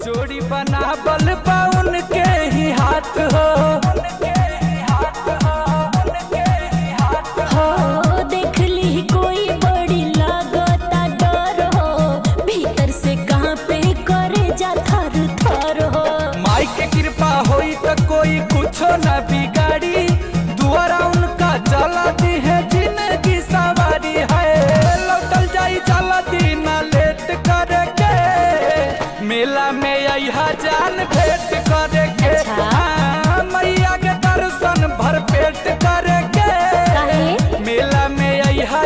जोड़ी बना बल पाउन के ही हाथ हो। हो देख ली कोई बड़ी लागता डर हो, भीतर से कहाँ पे करे जा थर थर हो। माई के कृपा होई तो कोई कुछो न बिगाड़ी, दुआरा उनका चलाती है जिंदगी सवारी है। लौटल जाई चलती ना लेट करे के, मेला में यहा जान भेंट करे के। हाँ, मैया के दर्शन भर पेट करे के, मेला में यहा